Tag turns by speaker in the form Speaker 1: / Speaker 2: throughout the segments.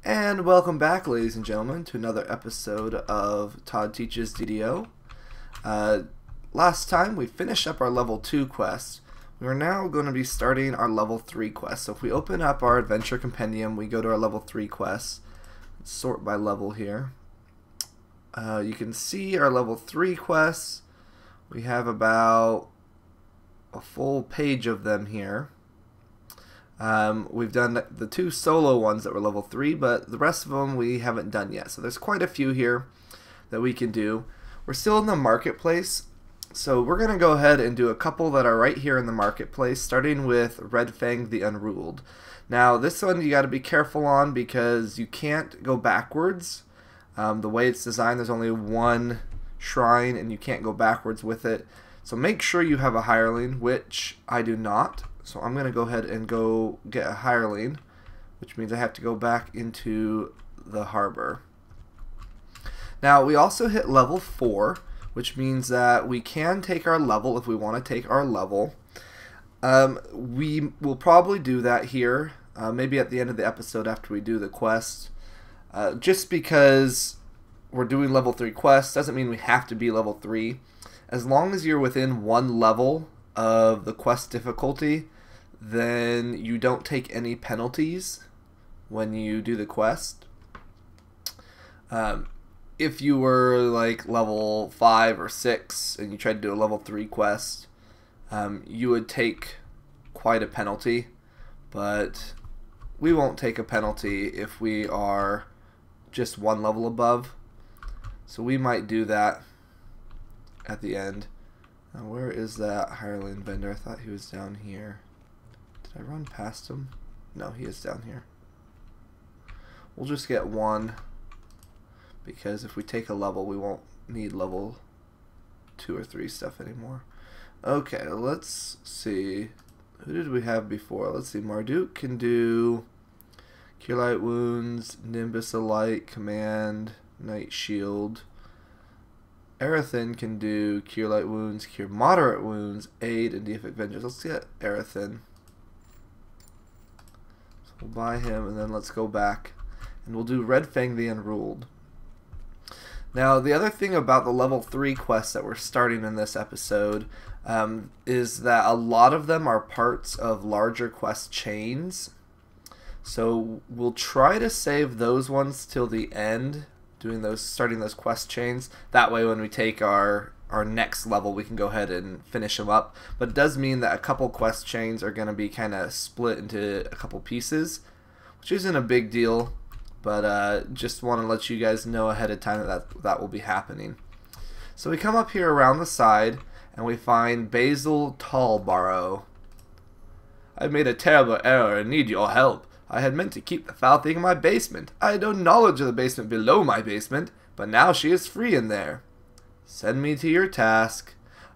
Speaker 1: And welcome back, ladies and gentlemen, to another episode of Todd Teaches DDO. Last time we finished up our level 2 quest. We are now going to be starting our level 3 quest. So if we open up our adventure compendium, we go to our level 3 quests. Let's sort by level here. You can see our level 3 quests. We have about a full page of them here. We've done the 2 solo ones that were level 3, but the rest of them we haven't done yet. So there's quite a few here that we can do. We're still in the marketplace, so we're going to go ahead and do a couple that are right here in the marketplace, starting with Redfang the Unruled. Now this one you got to be careful on because you can't go backwards. The way it's designed, there's only one shrine and you can't go backwards with it. So make sure you have a hireling, which I do not. So I'm going to go ahead and go get a hireling, which means I have to go back into the harbor. Now we also hit level 4, which means that we can take our level if we want to take our level. We will probably do that here, maybe at the end of the episode after we do the quest. Just because we're doing level 3 quests doesn't mean we have to be level 3. As long as you're within 1 level of the quest difficulty, then you don't take any penalties when you do the quest. If you were like level 5 or 6 and you tried to do a level 3 quest, you would take quite a penalty, but we won't take a penalty if we are just 1 level above. So we might do that at the end. Now where is that hireling vendor? I thought he was down here. Did I run past him? No, he is down here. We'll just get 1 because if we take a level we won't need level 2 or 3 stuff anymore. Okay, let's see. Who did we have before? Let's see. Marduk can do Cure Light Wounds, Nimbus of Light, Command, Night Shield. Aerothin can do Cure Light Wounds, Cure Moderate Wounds, Aid, and Deific Vengeance. Let's get Aerothin. So we'll buy him, and then let's go back. And we'll do Redfang the Unruled. Now, the other thing about the level 3 quests that we're starting in this episode is that a lot of them are parts of larger quest chains. So we'll try to save those ones till the end, starting those quest chains. That way when we take our next level we can go ahead and finish them up. But it does mean that a couple quest chains are going to be kind of split into a couple pieces, which isn't a big deal, but just want to let you guys know ahead of time that will be happening. So we come up here around the side and we find Basil Tallbarrow. I made a terrible error and need your help. I had meant to keep the foul thing in my basement. I had no knowledge of the basement below my basement, but now she is free in there. Send me to your task.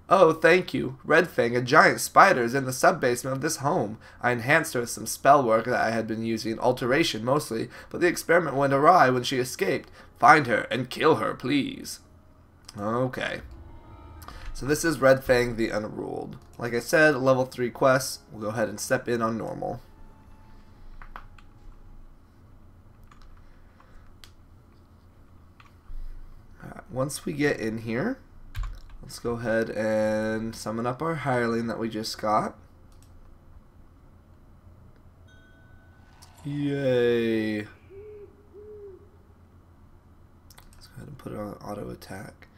Speaker 1: Oh, thank you. Redfang, a giant spider, is in the sub-basement of this home. I enhanced her with some spell work that I had been using, alteration mostly, but the experiment went awry when she escaped. Find her and kill her, please. Okay. So this is Redfang the Unruled. Like I said, level 3 quests. We'll go ahead and step in on normal. Once we get in here, let's go ahead and summon up our hireling that we just got. Yay! Let's go ahead and put it on auto attack.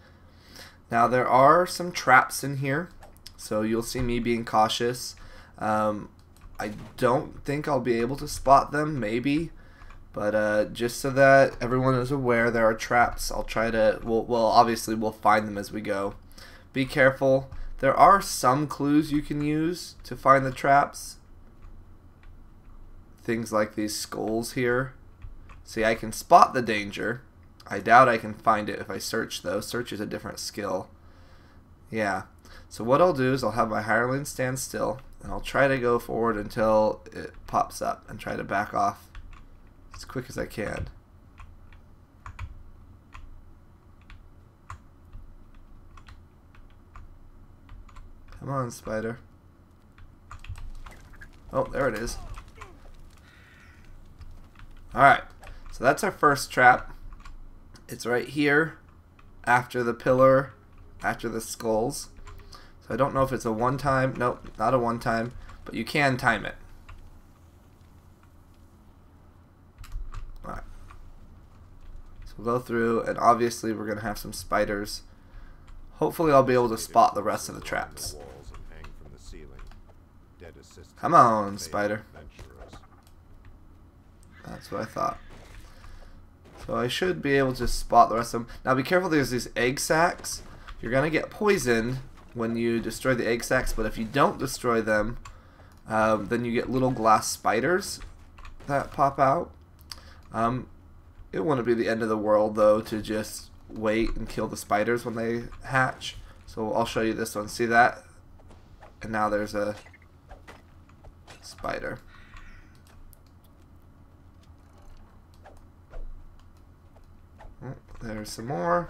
Speaker 1: Now there are some traps in here, so you'll see me being cautious. I don't think I'll be able to spot them, maybe. But just so that everyone is aware, there are traps. I'll try to, well, obviously we'll find them as we go. Be careful. There are some clues you can use to find the traps. Things like these skulls here. See, I can spot the danger. I doubt I can find it if I search though. Search is a different skill. Yeah. So what I'll do is I'll have my hireling stand still, and I'll try to go forward until it pops up and try to back off as quick as I can. Come on, spider. Oh, there it is. Alright, So that's our first trap. It's right here after the pillar, after the skulls. So I don't know if it's a one-time. Nope, not a one-time, but you can time it. Alright. So we'll go through, and obviously we're going to have some spiders. Hopefully I'll be able to spot the rest of the traps. Come on, spider. That's what I thought. So I should be able to spot the rest of them. Now be careful, there's these egg sacs. You're going to get poisoned when you destroy the egg sacs, but if you don't destroy them, then you get little glass spiders that pop out. It wouldn't be the end of the world, though, to just wait and kill the spiders when they hatch. So I'll show you this one. See that? And now there's a spider. Oh, there's some more.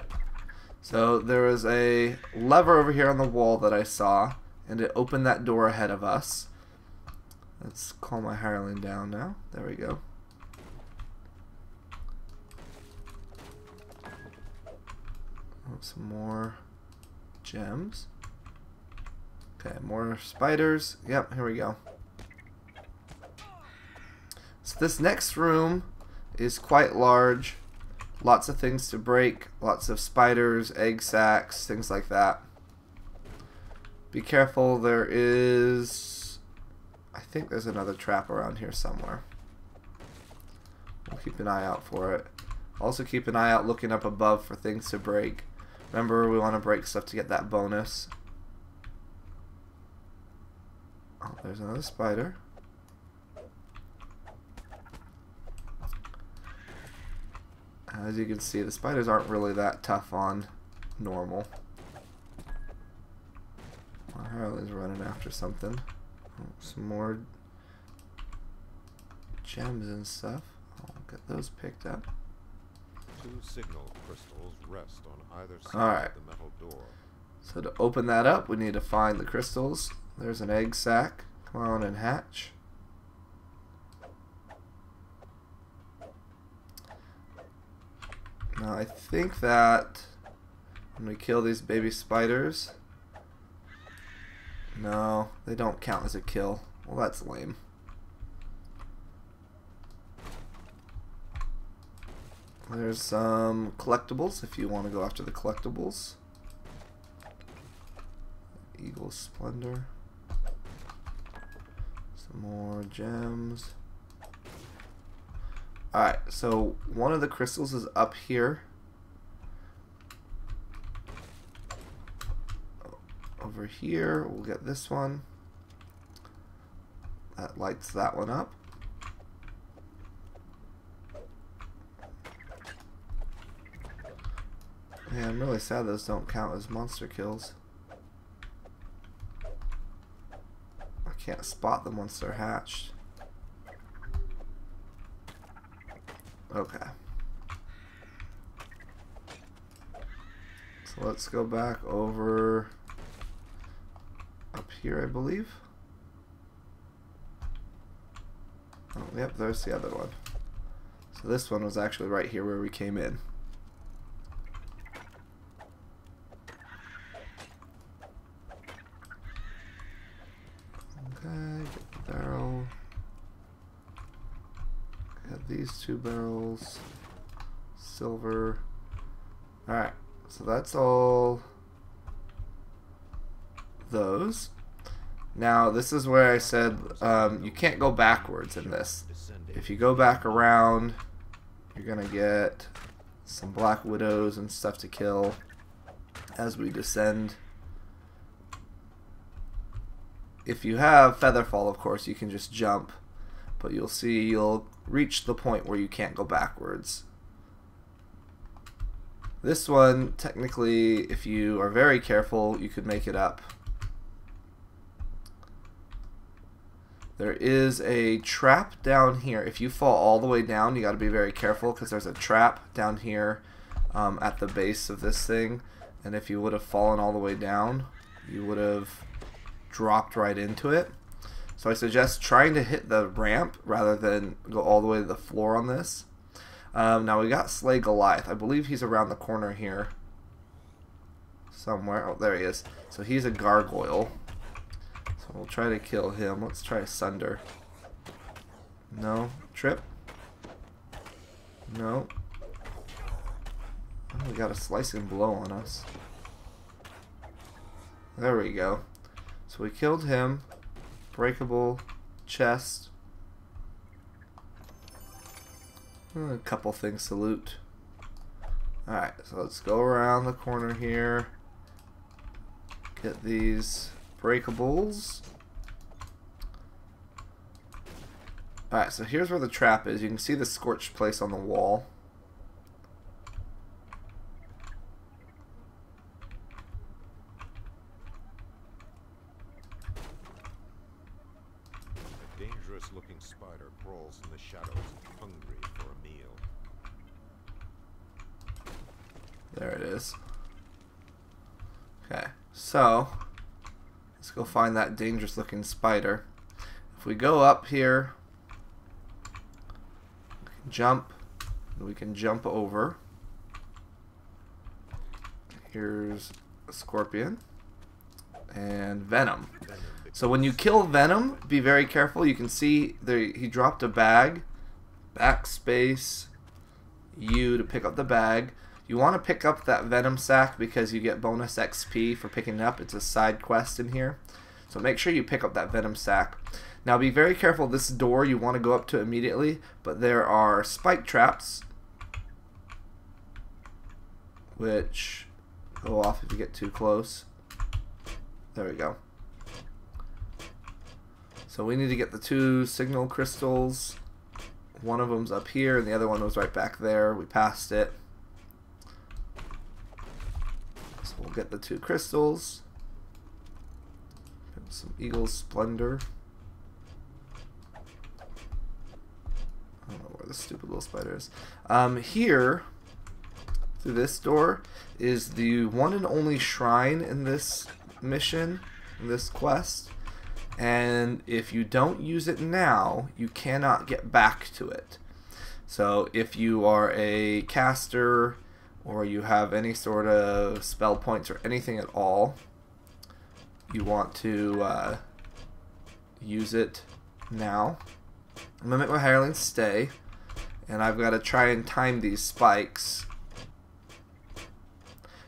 Speaker 1: So there was a lever over here on the wall that I saw, and it opened that door ahead of us. Let's calm my hireling down now. There we go. Oh, some more gems. Okay, more spiders. Yep, here we go. So this next room is quite large. Lots of things to break, lots of spiders, egg sacs, things like that. Be careful, there is... I think there's another trap around here somewhere. We'll keep an eye out for it. Also keep an eye out looking up above for things to break. Remember, we want to break stuff to get that bonus. Oh, there's another spider. As you can see, the spiders aren't really that tough on normal. My Harley's running after something. Oh, some more gems and stuff. I'll get those picked up.
Speaker 2: 2 signal crystals rest on either side
Speaker 1: Alright.
Speaker 2: of the metal door.
Speaker 1: So to open that up, we need to find the crystals. There's an egg sac. Come on and hatch. Now I think that when we kill these baby spiders, no, they don't count as a kill. Well, that's lame. There's some collectibles if you want to go after the collectibles. Eagle Splendor. Some more gems. Alright, so one of the crystals is up here. Over here, we'll get this one. That lights that one up. Yeah, I'm really sad those don't count as monster kills. I can't spot them once they're hatched. Okay. So let's go back over up here, I believe. Oh, yep, there's the other one. So this one was actually right here where we came in. Okay, get the barrel. Get these 2 barrels. Silver. Alright, so that's all those. Now this is where I said you can't go backwards in this. If you go back around, you're gonna get some black widows and stuff to kill as we descend. If you have Featherfall, of course, you can just jump, but you'll see you'll reach the point where you can't go backwards. This one, technically, if you are very careful, you could make it up. There is a trap down here. If you fall all the way down, you got to be very careful because there's a trap down here at the base of this thing. And if you would have fallen all the way down, you would have dropped right into it. So I suggest trying to hit the ramp rather than go all the way to the floor on this. Now we got Slay Goliath. I believe he's around the corner here. Somewhere. Oh, there he is. So he's a gargoyle. So we'll try to kill him. Let's try Sunder. No. Trip. No. Oh, we got a slicing blow on us. There we go. So we killed him. Breakable. Chest. A couple things to loot. Alright, so let's go around the corner here. Get these breakables. Alright, so here's where the trap is. You can see the scorched place on the wall.
Speaker 2: A dangerous-looking spider crawls in the shadows, hungry for a meal.
Speaker 1: There it is. Okay, so let's go find that dangerous looking spider. If we go up here, we can jump, and we can jump over. Here's a scorpion and venom. So when you kill venom, be very careful. You can see there he dropped a bag. Backspace U to pick up the bag. You want to pick up that venom sack because you get bonus XP for picking it up. It's a side quest in here. So make sure you pick up that venom sack. Now be very careful. This door you want to go up to immediately, but there are spike traps which go off if you get too close. There we go. So we need to get the 2 signal crystals. One of them's up here and the other one was right back there. We passed it. So we'll get the 2 crystals. Some Eagle's Splendor. I don't know where the stupid little spider is. Here, through this door, is the one and only shrine in this mission, in this quest. And if you don't use it now, you cannot get back to it. So if you are a caster or you have any sort of spell points or anything at all, you want to use it now. I'm going to make my hirelings stay, and I've got to try and time these spikes.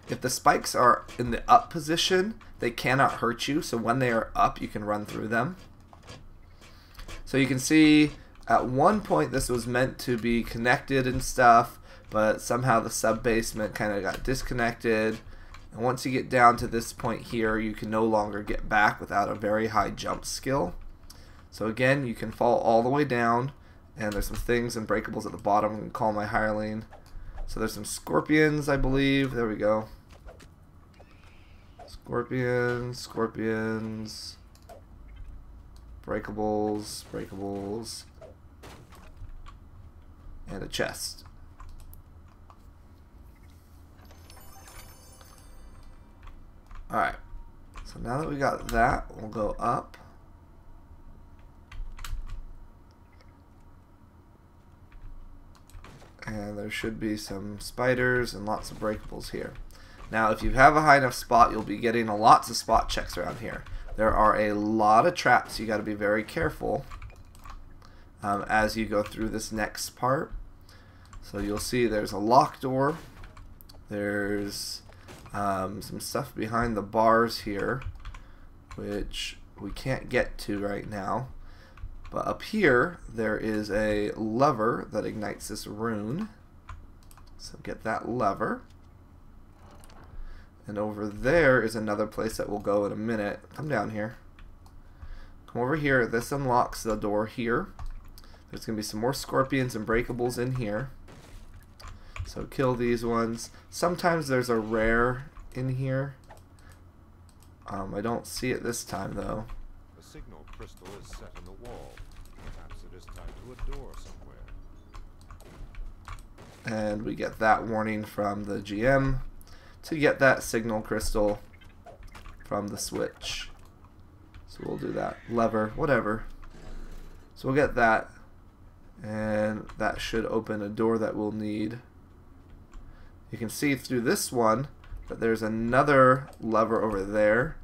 Speaker 1: If the spikes are in the up position, they cannot hurt you, so when they are up, you can run through them. So you can see at one point this was meant to be connected and stuff, but somehow the sub-basement kind of got disconnected. And once you get down to this point here, you can no longer get back without a very high jump skill. So again, you can fall all the way down, and there's some things and breakables at the bottom. I'm going to call my hireling. So there's some scorpions, I believe. There we go. Scorpions, scorpions, breakables, breakables, and a chest. Alright, so now that we got that, we'll go up. And there should be some spiders and lots of breakables here. Now, if you have a high enough spot, you'll be getting lots of spot checks around here. There are a lot of traps. You got to be very careful as you go through this next part. So you'll see there's a locked door. There's some stuff behind the bars here, which we can't get to right now. But up here, there is a lever that ignites this rune. So get that lever. And over there is another place that we'll go in a minute. Come down here. Come over here. This unlocks the door here. There's going to be some more scorpions and breakables in here. So kill these ones. Sometimes there's a rare in here. I don't see it this time though.
Speaker 2: The signal crystal is set in the wall. Perhaps it is tied to a door somewhere.
Speaker 1: And we get that warning from the GM to get that signal crystal from the switch. So we'll do that. Lever, whatever. So we'll get that. And that should open a door that we'll need. You can see through this one that there's another lever over there.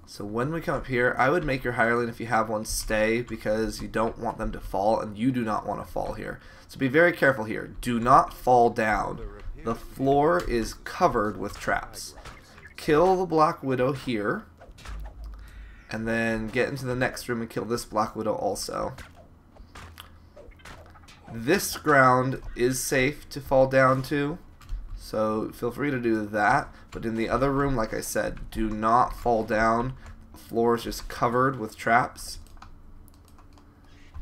Speaker 1: So when we come up here, I would make your hireling, if you have one, stay, because you don't want them to fall, and you do not want to fall here. So be very careful here. Do not fall down. The floor is covered with traps. Kill the Black Widow here, and then get into the next room and kill this Black Widow also. This ground is safe to fall down to, so feel free to do that. But in the other room, like I said, do not fall down. The floor is just covered with traps.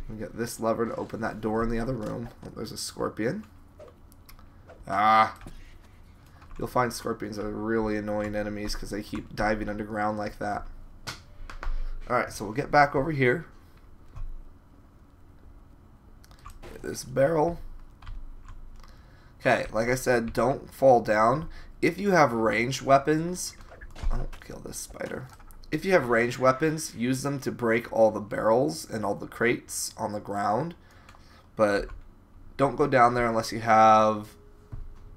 Speaker 1: We get this lever to open that door in the other room. Oh, there's a scorpion. Ah! You'll find scorpions are really annoying enemies because they keep diving underground like that. Alright, so we'll get back over here. Get this barrel. Okay, like I said, don't fall down. If you have ranged weapons, oh, kill this spider. If you have ranged weapons, use them to break all the barrels and all the crates on the ground. But don't go down there unless you have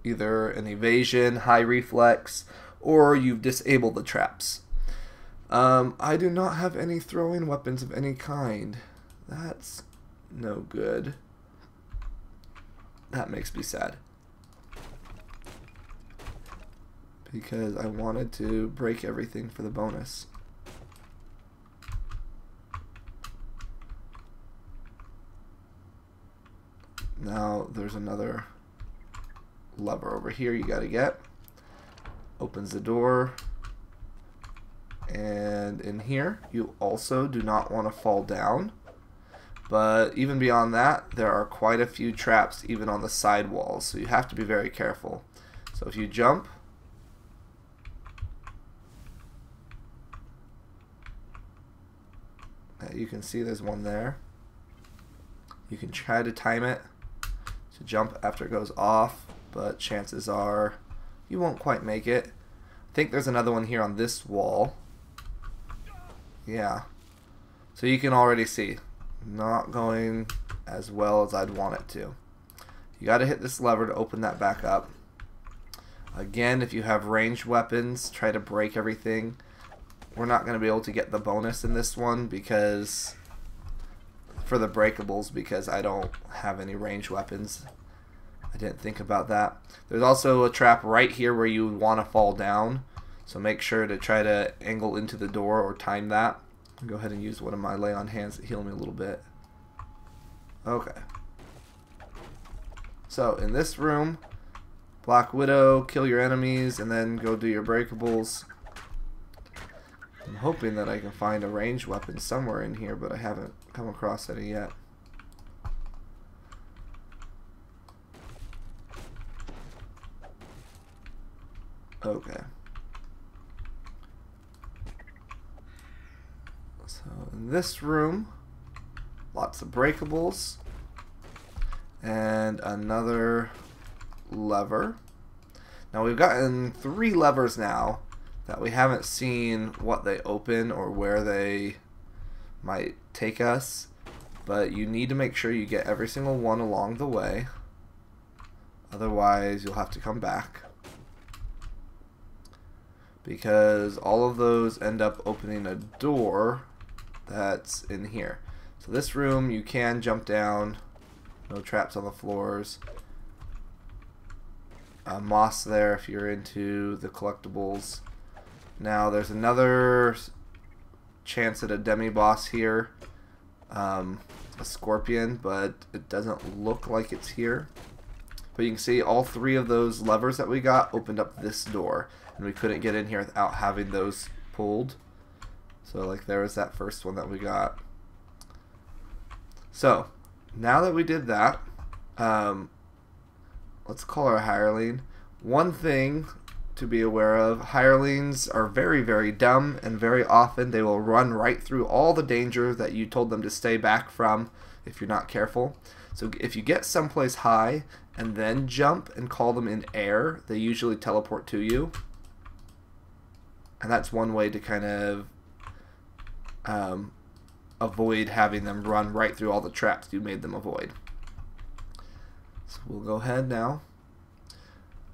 Speaker 1: either an evasion, high reflex, or you've disabled the traps. I do not have any throwing weapons of any kind. That's no good. That makes me sad. Because I wanted to break everything for the bonus. Now there's another lever over here you gotta get. Opens the door. And in here, you also do not want to fall down. But even beyond that, there are quite a few traps even on the side walls. So you have to be very careful. So if you jump, you can see there's one there. You can try to time it to jump after it goes off, but chances are you won't quite make it. I think there's another one here on this wall. Yeah. So you can already see, not going as well as I'd want it to. You got to hit this lever to open that back up. Again, if you have ranged weapons, try to break everything. We're not going to be able to get the bonus in this one because for the breakables, because I don't have any ranged weapons. I didn't think about that. There's also a trap right here where you want to fall down, so make sure to try to angle into the door or time that. I'll go ahead and use one of my lay on hands to heal me a little bit. Okay. So in this room, Black Widow, kill your enemies, and then go do your breakables. I'm hoping that I can find a ranged weapon somewhere in here, but I haven't come across any yet. Okay. So in this room, lots of breakables and another lever. Now we've gotten 3 levers now that we haven't seen what they open or where they might take us, but you need to make sure you get every single one along the way, otherwise you'll have to come back, because all of those end up opening a door that's in here. So this room you can jump down, no traps on the floors. Moss there if you're into the collectibles. Now there's another chance at a demi-boss here, a scorpion, but it doesn't look like it's here. But you can see all 3 of those levers that we got opened up this door, and we couldn't get in here without having those pulled. So like there was that first one that we got. So now that we did that, let's call our hireling. One thing to be aware of, hirelings are very, very dumb, and very often they will run right through all the danger that you told them to stay back from if you're not careful. So if you get someplace high and then jump and call them in air, they usually teleport to you. And that's one way to kind of avoid having them run right through all the traps you made them avoid. So we'll go ahead now.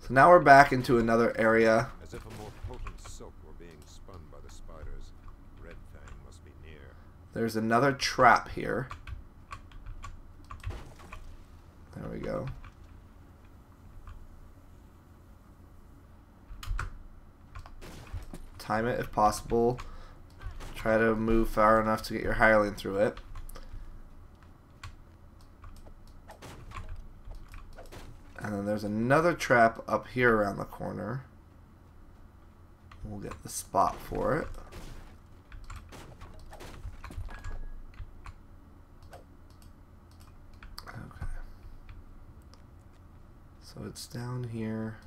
Speaker 1: So now we're back into another area.
Speaker 2: As if a more potent silk were being spun by the spiders, Redfang must be near.
Speaker 1: There's another trap here. There we go. Time it if possible. Try to move far enough to get your hireling through it. And then there's another trap up here around the corner. We'll get the spot for it. Okay. So it's down here.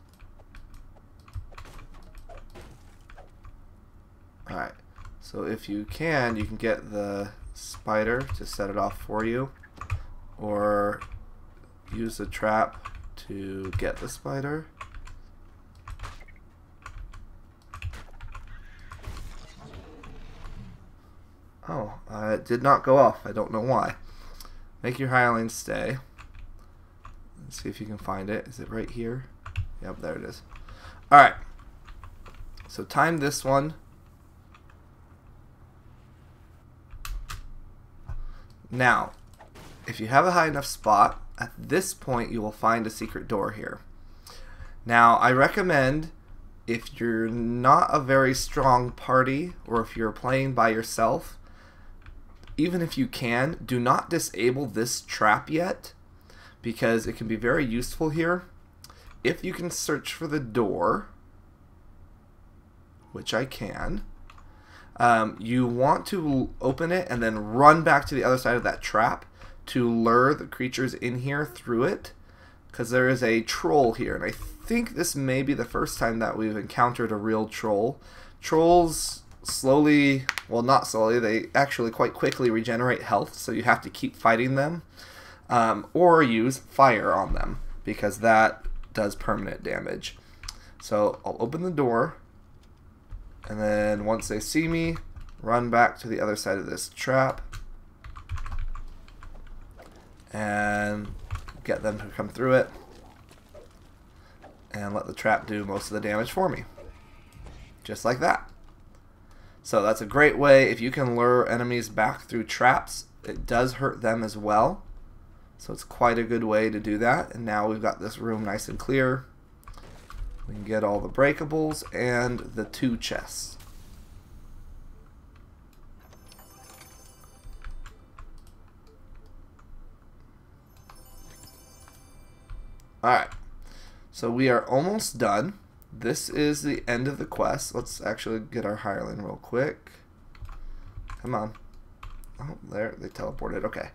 Speaker 1: Alright. So if you can get the spider to set it off for you, or use the trap to get the spider. Oh, it did not go off. I don't know why. Make your hireling stay. Let's see if you can find it. Is it right here? Yep, there it is. Alright. So time this one. Now, if you have a high enough spot, at this point you will find a secret door here. Now, I recommend, if you're not a very strong party, or if you're playing by yourself, even if you can, do not disable this trap yet, because it can be very useful here. If you can search for the door, which I can, you want to open it and then run back to the other side of that trap to lure the creatures in here through it, because there is a troll here, and I think this may be the first time that we've encountered a real troll. Trolls slowly, well, not slowly, they actually quite quickly regenerate health, so you have to keep fighting them, or use fire on them, because that does permanent damage. So I'll open the door, and then once they see me, run back to the other side of this trap and get them to come through it and let the trap do most of the damage for me. Just like that. So that's a great way. If you can lure enemies back through traps, it does hurt them as well. So it's quite a good way to do that. And now we've got this room nice and clear. We can get all the breakables and the 2 chests. Alright, so we are almost done. This is the end of the quest. Let's actually get our hireling real quick. Come on. Oh, there, they teleported. Okay.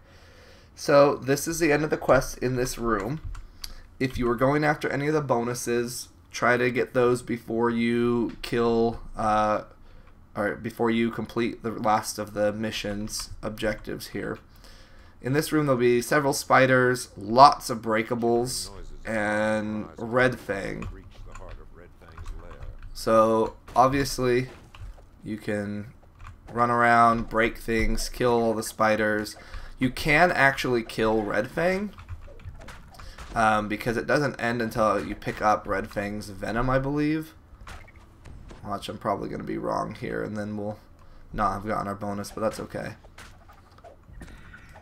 Speaker 1: So this is the end of the quest in this room. If you were going after any of the bonuses, try to get those before you kill, or before you complete the last of the mission's objectives here. In this room there'll be several spiders, lots of breakables, and Redfang. So obviously you can run around, break things, kill all the spiders. You can actually kill Redfang, because it doesn't end until you pick up Redfang's venom, I believe. Watch, I'm probably going to be wrong here, and then we'll not have gotten our bonus, but that's okay.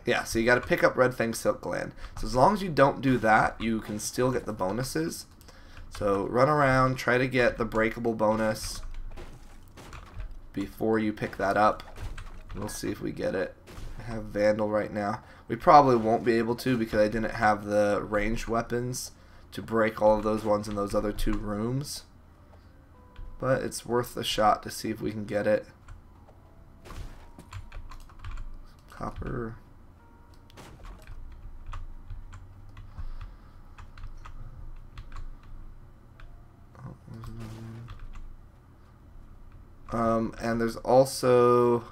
Speaker 1: Yeah, so you got to pick up Redfang's silk gland. So as long as you don't do that, you can still get the bonuses. So run around, try to get the breakable bonus before you pick that up. We'll see if we get it. I have Vandal right now. We probably won't be able to because I didn't have the ranged weapons to break all of those ones in those other 2 rooms. But it's worth the shot to see if we can get it. Copper. And there's also,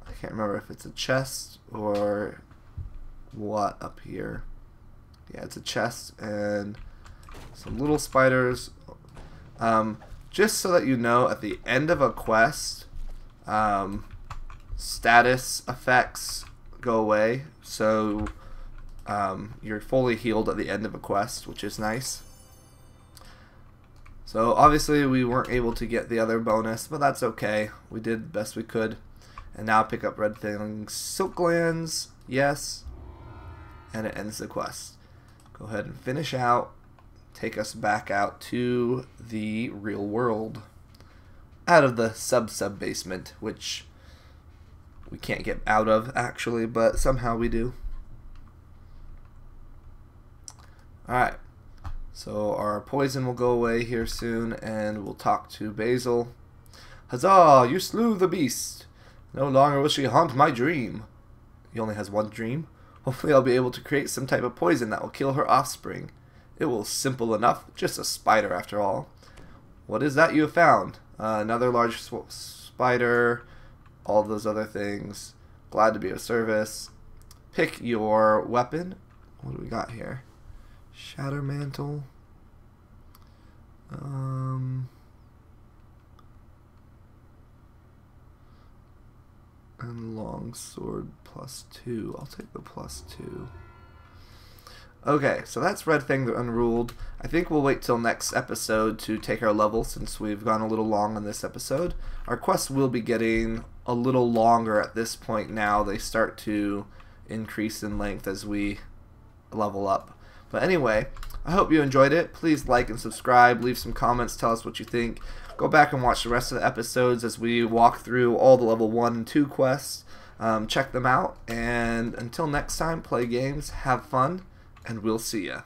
Speaker 1: I can't remember if it's a chest or what up here. Yeah, it's a chest and some little spiders. Just so that you know, at the end of a quest, status effects go away, so you're fully healed at the end of a quest, which is nice. So obviously we weren't able to get the other bonus, but that's okay. We did the best we could. And now pick up Redfang Silklands, yes, and it ends the quest. Go ahead and finish out, take us back out to the real world. Out of the sub basement, which we can't get out of actually, but somehow we do. Alright, so our poison will go away here soon, and we'll talk to Basil. Huzzah! You slew the beast! No longer will she haunt my dream. He only has one dream. Hopefully I'll be able to create some type of poison that will kill her offspring. It will simple enough, just a spider after all. What is that you have found? Another large spider, all those other things. Glad to be of service. Pick your weapon. What do we got here? Shatter Mantle. And Longsword +2. I'll take the +2. Okay, so that's Redfang the Unruled. I think we'll wait till next episode to take our level, since we've gone a little long on this episode. Our quests will be getting a little longer at this point now. They start to increase in length as we level up. But anyway, I hope you enjoyed it. Please like and subscribe, leave some comments, tell us what you think. Go back and watch the rest of the episodes as we walk through all the level 1 and 2 quests. Check them out, and until next time, play games, have fun, and we'll see ya.